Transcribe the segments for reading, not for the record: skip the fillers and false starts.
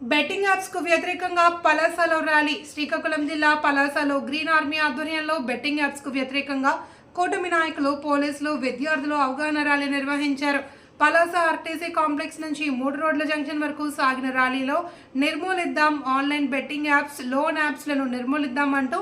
Betting apps కు వ్యతిరేకంగా పలాసలో rally. Srikakulam జిల్లా పలాసలో గ్రీన్ ఆర్మీ ఆధ్వర్యంలో బెట్టింగ్ యాప్స్ కు వ్యతిరేకంగా కూటమి నాయకులు, పోలీసులు, విద్యార్థులు అవగాహన ర్యాలీ నిర్వహించారు. పలాస ఆర్టీసీ కాంప్లెక్స్ నుంచి 3 రోడ్ల జంక్షన్ వరకు సాగిన ర్యాలీలో నిర్మూలిద్దాం ఆన్లైన్ బెట్టింగ్ యాప్స్, లోన్ యాప్స్లను నిర్మూలిద్దాం అంటూ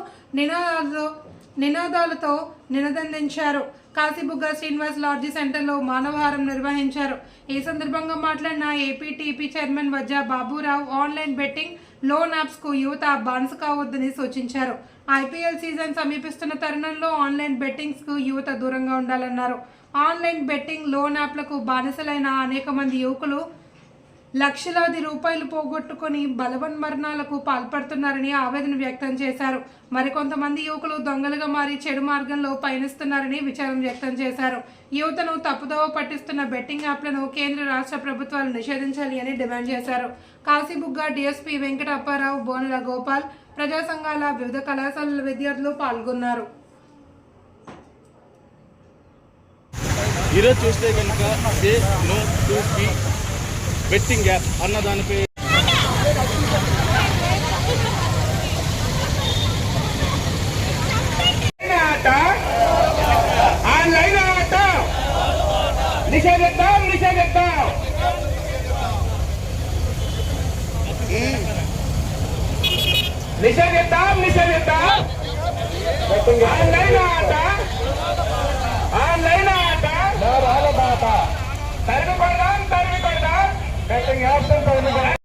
నినాదాలతో నినదించారు. కాశీబుగ్గ శ్రీనివాస్ లాడ్జీ సెంటర్లో మానవహారం నిర్వహించారు. ఈ సందర్భంగా మాట్లాడిన APTP chairman Vajja Baburao online betting, loan apps కు యువత బానిస కావద్దని సూచించారు. ఐపీఎల్ సీజన్ సమీపిస్తున్న తరుణంలో ఆన్లైన్ బెట్టింగ్స్ కు యువత దూరంగా ఉండాలన్నారు. ఆన్లైన్ బెట్టింగ్, లోన్ యాప్లకు బానిసలైన అనేక మంది యువకులు లక్షలాది రూపాయలు పోగొట్టుకుని బలవన్మరణాలకు పాల్పడుతున్నారని ఆవేదన వ్యక్తం చేశారు. మరికొంతమంది యువకులు దొంగలుగా మారి చెడు మార్గంలో పయనిస్తున్నారని విచారం వ్యక్తం చేశారు. యువతను తప్పుదోవ పట్టిస్తున్న బెట్టింగ్ యాప్లను కేంద్ర, రాష్ట్ర ప్రభుత్వాలు నిషేధించాలి అని డిమాండ్ చేశారు. కాశీబుగ్గ డీఎస్పీ వెంకట అప్పారావు, బోనుల గోపాల్, ప్రజా సంఘాల, వివిధ కళాశాలల విద్యార్థులు పాల్గొన్నారు. ఈరోజు చూస్తే కనుక say no to the betting app అన్న దానిపై ఆన్లైన్ ఆట నిషేధిద్దాం నిషేధిద్దాం నిషేధిద్దాం నిషేధిద్దాం ఆన్లైన్ ఆట ఆన్లైన్ ఆట తరిమి కొడదాం బెట్టింగ్ యాప్స్ తరిమి కొడదాం.